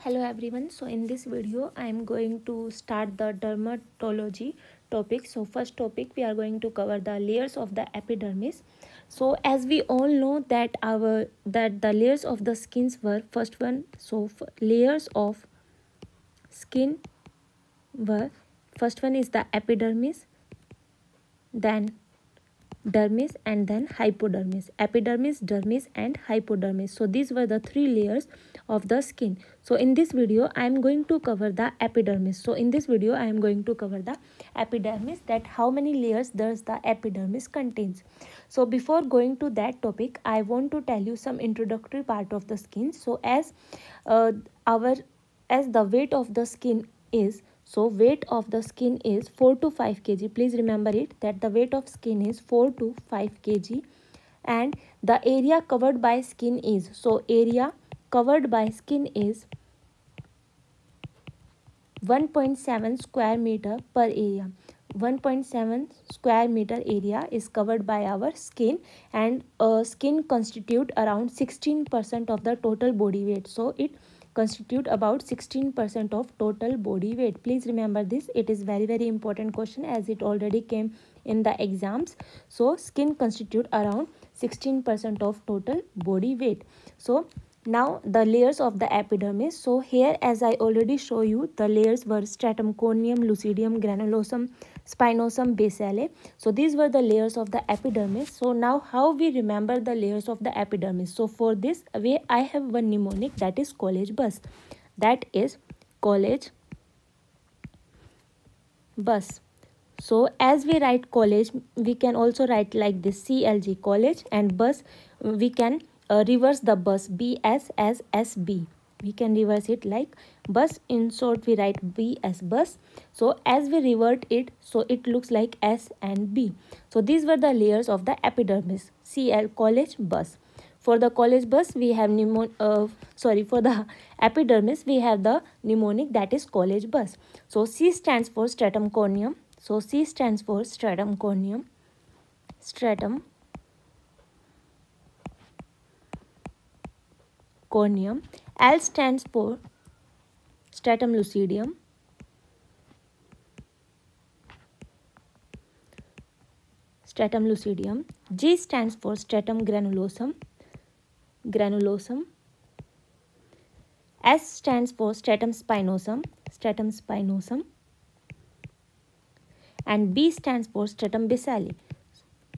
Hello everyone. So in this video I am going to start the dermatology topic. So first topic we are going to cover the layers of the epidermis. So as we all know that the layers of the skins were first one. So layers of skin were first one is the epidermis, then dermis, and then hypodermis. Epidermis, dermis, and hypodermis. So these were the three layers of the skin. So in this video I am going to cover the epidermis. So in this video I am going to cover the epidermis, that how many layers does the epidermis contains. So before going to that topic, I want to tell you some introductory part of the skin. So uh, our as the weight of the skin is, so weight of the skin is 4 to 5 kg. Please remember it, that the weight of skin is 4 to 5 kg. And the area covered by skin is, so area covered by skin is 1.7 square meter per area. 1.7 square meter area is covered by our skin, and skin constitute around 16% of the total body weight. So it constitute about 16% of total body weight. Please remember this, it is very important question as it already came in the exams. So skin constitute around 16% of total body weight. So now the layers of the epidermis. So here, as I already show you, the layers were stratum corneum, lucidium, granulosum, spinosum, basale. So these were the layers of the epidermis. So now how we remember the layers of the epidermis? So for this way I have one mnemonic, that is college bus. That is college bus. So as we write college, we can also write like this, CLG, college, and bus we can reverse the bus, BS as SB. We can reverse it like bus. In short we write B as bus. So as we revert it, so it looks like S and B. So these were the layers of the epidermis, CL, college, bus. For the college bus we have for the epidermis we have the mnemonic, that is college bus. So C stands for stratum corneum. So C stands for stratum corneum. Stratum corneum. L stands for stratum lucidium. Stratum lucidium. G stands for stratum granulosum. Granulosum. S stands for stratum spinosum. Stratum spinosum. And B stands for stratum basale.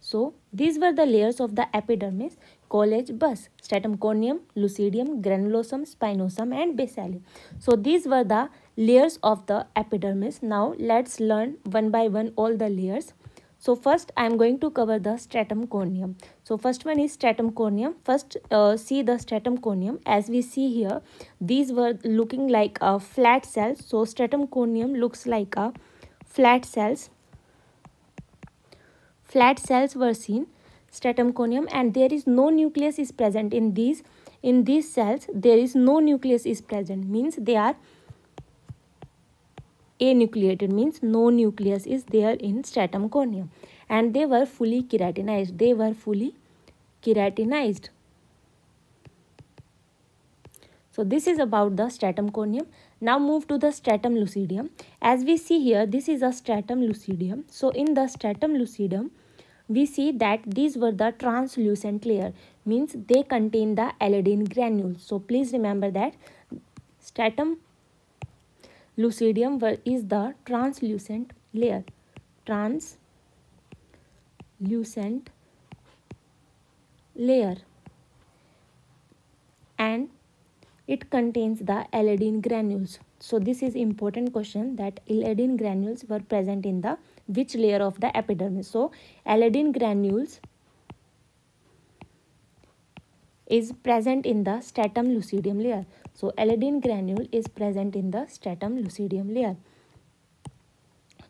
So these were the layers of the epidermis, college bus, stratum corneum, lucidium, granulosum, spinosum, and basale. So these were the layers of the epidermis. Now let's learn one by one all the layers. So first I am going to cover the stratum corneum. So first one is stratum corneum. First see the stratum corneum. As we see here, these were looking like a flat cells. So stratum corneum looks like a flat cells. Flat cells were seen, stratum corneum, and there is no nucleus is present in these cells. There is no nucleus is present, means they are anucleated, means no nucleus is there in stratum corneum, and they were fully keratinized. They were fully keratinized. So this is about the stratum corneum. Now move to the stratum lucidium. As we see here, this is a stratum lucidium. So in the stratum lucidum, we see that these were the translucent layer, means they contain the iodine granules. So please remember that stratum lucidium is the translucent layer. Translucent layer. And it contains the iodine granules. So this is important question, that iodine granules were present in the which layer of the epidermis. So iodine granules is present in the stratum lucidium layer. So iodine granule is present in the stratum lucidium layer.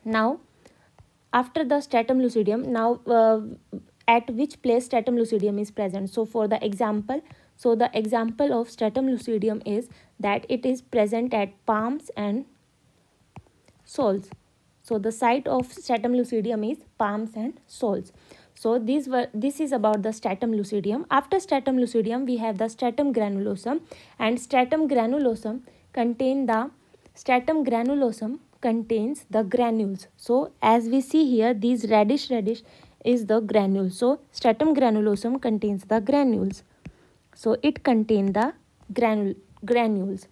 Now after the stratum lucidium, now at which place stratum lucidium is present? So for the example, so the example of stratum lucidium is that it is present at palms and soles. So the site of stratum lucidium is palms and soles. So this is about the stratum lucidium. After stratum lucidium we have the stratum granulosum, and stratum granulosum contain the stratum granulosum contains the granules. So as we see here, these reddish is the granules. So stratum granulosum contains the granules. So it contains the granules.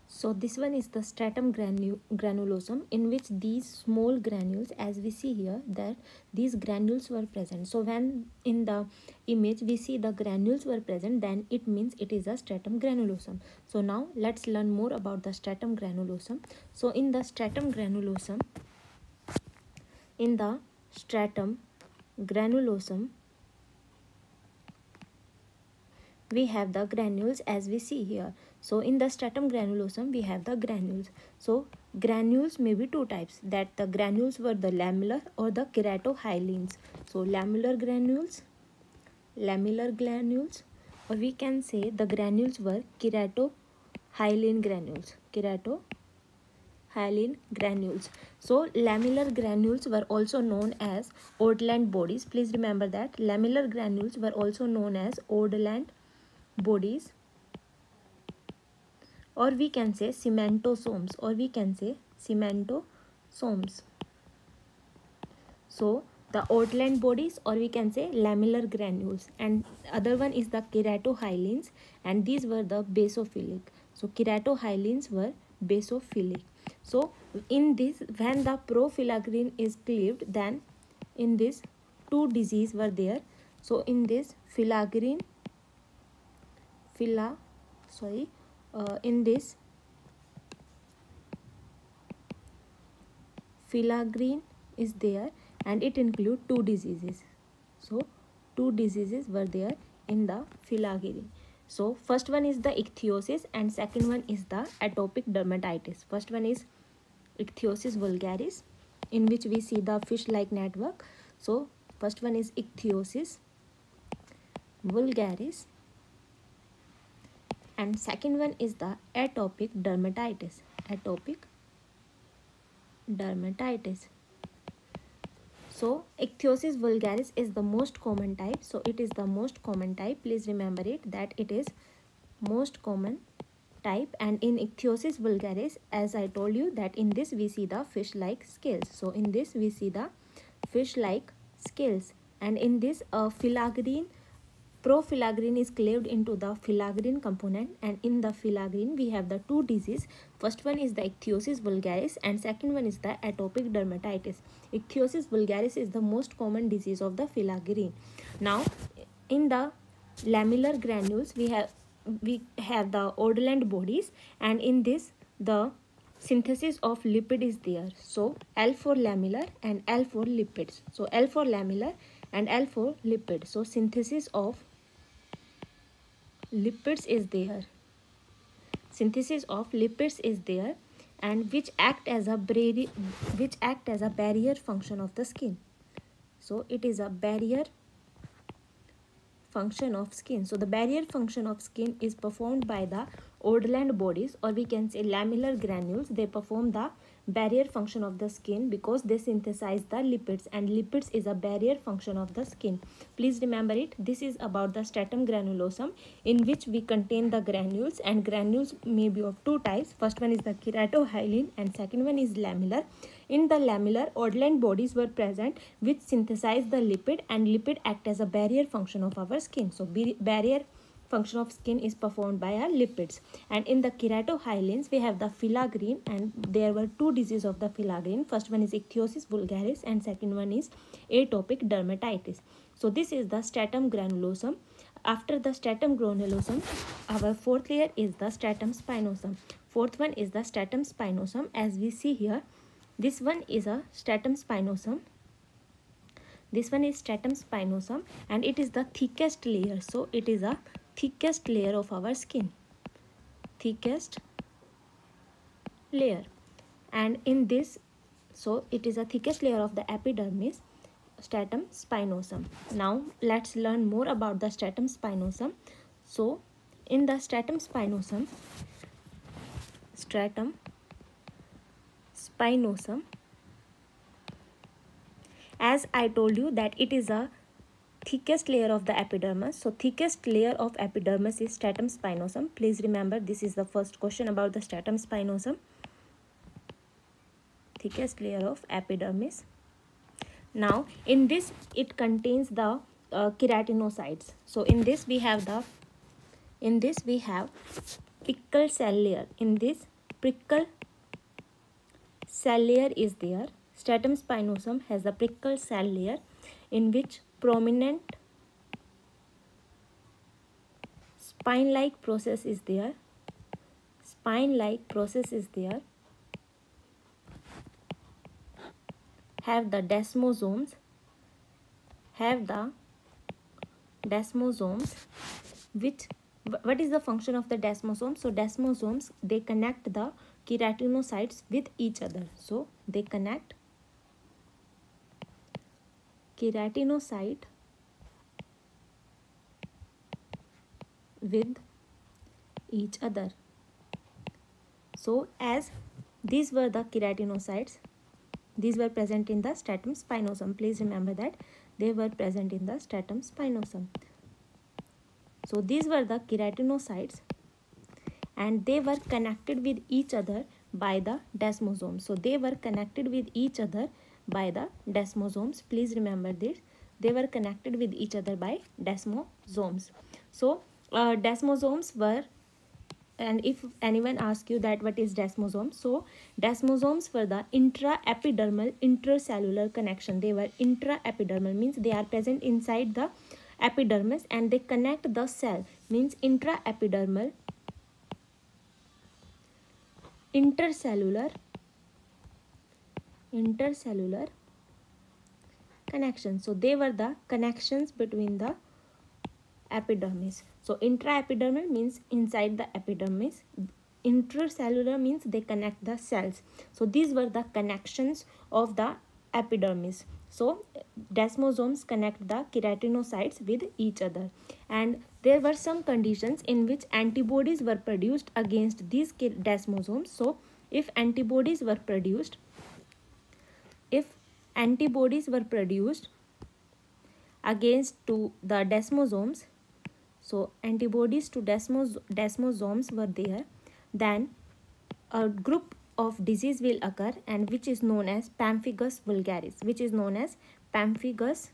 So this one is the stratum granulosum, in which these small granules, as we see here, that these granules were present. So when in the image we see the granules were present, then it means it is a stratum granulosum. So now let's learn more about the stratum granulosum. So in the stratum granulosum, we have the granules as we see here. So in the stratum granulosum we have the granules. So granules may be two types, that the granules were the lamellar or the keratohyalines. So lamellar granules, or we can say the granules were keratohyaline granules. So lamellar granules were also known as Ordland bodies. Please remember that lamellar granules were also known as Ordland bodies, or we can say cementosomes, So the Ordland bodies, or we can say lamellar granules, and other one is the keratohyalines, and these were the basophilic. So keratohyalines were basophilic. So in this, when the profilagrine is cleaved, then in this two diseases were there. So in this filagrine is there, and it includes two diseases. So two diseases were there in the filagrine. So first one is the ichthyosis and second one is the atopic dermatitis. First one is ichthyosis vulgaris, in which we see the fish-like network. So first one is ichthyosis vulgaris, and second one is the atopic dermatitis. So ichthyosis vulgaris is the most common type. So it is the most common type. Please remember it, that it is most common type. And in ichthyosis vulgaris, as I told you, that in this we see the fish-like scales. So in this we see the fish-like scales, and in this profilagrine is cleaved into the filagrine component, and in the filagrine we have the two diseases. First one is the ichthyosis vulgaris and second one is the atopic dermatitis. Ichthyosis vulgaris is the most common disease of the filagrine. Now in the lamellar granules we have the Ordland bodies, and in this the synthesis of lipid is there. So L for lamellar and L for lipids. So L for lamellar and L for lipid. So synthesis of lipids is there, and which act as a barrier function of the skin. So it is a barrier function of skin. So the barrier function of skin is performed by the Ordland bodies, or we can say lamellar granules. They perform the barrier function of the skin because they synthesize the lipids, and lipids is a barrier function of the skin. Please remember it. This is about the stratum granulosum, in which we contain the granules, and granules may be of two types. First one is the keratohyalin and second one is lamellar. In the lamellar, Ordland bodies were present which synthesize the lipid, and lipid act as a barrier function of our skin. So barrier function of skin is performed by our lipids. And in the keratohyalins we have the filagrine, and there were two diseases of the filagrine. First one is ichthyosis vulgaris and second one is atopic dermatitis. So this is the stratum granulosum. After the stratum granulosum, our fourth layer is the stratum spinosum. Fourth one is the stratum spinosum. As we see here, this one is a stratum spinosum. And it is the thickest layer. So it is a thickest layer of our skin. And in this, so it is a thickest layer of the epidermis, stratum spinosum. Now let's learn more about the stratum spinosum. So in the stratum spinosum, as I told you that it is a thickest layer of the epidermis. So thickest layer of epidermis is stratum spinosum. Please remember, this is the first question about the stratum spinosum. Thickest layer of epidermis. Now in this it contains the keratinocytes. So in this we have prickle cell layer. In this prickle cell layer is there. Stratum spinosum has a prickle cell layer in which prominent spine-like process is there. Spine-like process is there. Have the desmosomes. Which, what is the function of the desmosomes? So desmosomes, they connect the keratinocytes with each other. So they connect keratinocyte with each other. So as these were the keratinocytes, these were present in the stratum spinosum. Please remember that they were present in the stratum spinosum. So these were the keratinocytes and they were connected with each other by the desmosomes. So they were connected with each other by the desmosomes. Please remember this. They were connected with each other by desmosomes. So desmosomes were, and if anyone asks you that what is desmosomes, so desmosomes were the intraepidermal intercellular connection. They were intraepidermal, means they are present inside the epidermis and they connect the cell, means intraepidermal intercellular connection. So they were the connections between the epidermis. So intraepidermal means inside the epidermis. Intracellular means they connect the cells. So these were the connections of the epidermis. So desmosomes connect the keratinocytes with each other, and there were some conditions in which antibodies were produced against these desmosomes. So if antibodies were produced against to the desmosomes, so antibodies to desmosomes were there, then a group of disease will occur, and which is known as pemphigus vulgaris, pemphigus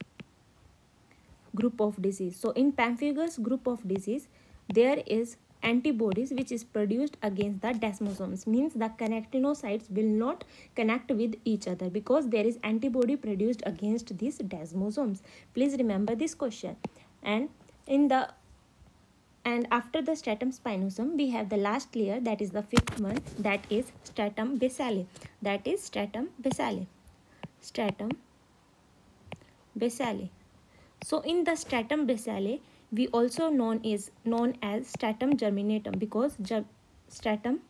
group of disease. So in pemphigus group of disease, there is antibodies which is produced against the desmosomes, means the keratinocytes will not connect with each other because there is antibody produced against these desmosomes. Please remember this question. And after the stratum spinosum, we have the last layer, that is the fifth one, that is stratum basale. Stratum basale. So in the stratum basale, we also known as stratum germinatum, because stratum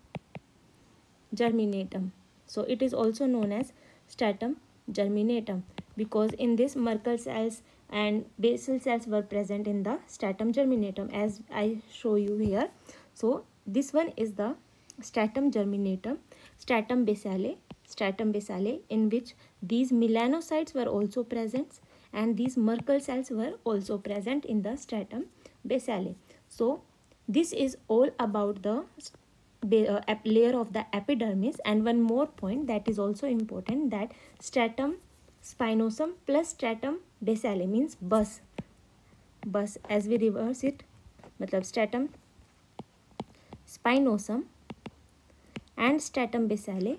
germinatum. So it is also known as stratum germinatum because in this Merkel cells and basal cells were present in the stratum germinatum, as I show you here. So this one is the stratum germinatum. Stratum basale, in which these melanocytes were also present and these Merkel cells were also present in the stratum basale. So this is all about the layer of the epidermis. And one more point that is also important, that stratum spinosum plus stratum basale means bus, as we reverse it, matlab stratum spinosum and stratum basale,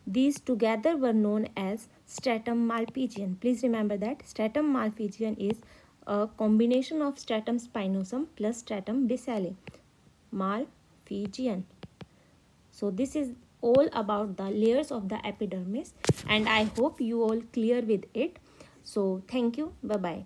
these together were known as stratum malpighian. Please remember that stratum malpighian is a combination of stratum spinosum plus stratum basale, malpighian. So this is all about the layers of the epidermis, and I hope you all clear with it. So thank you. Bye bye.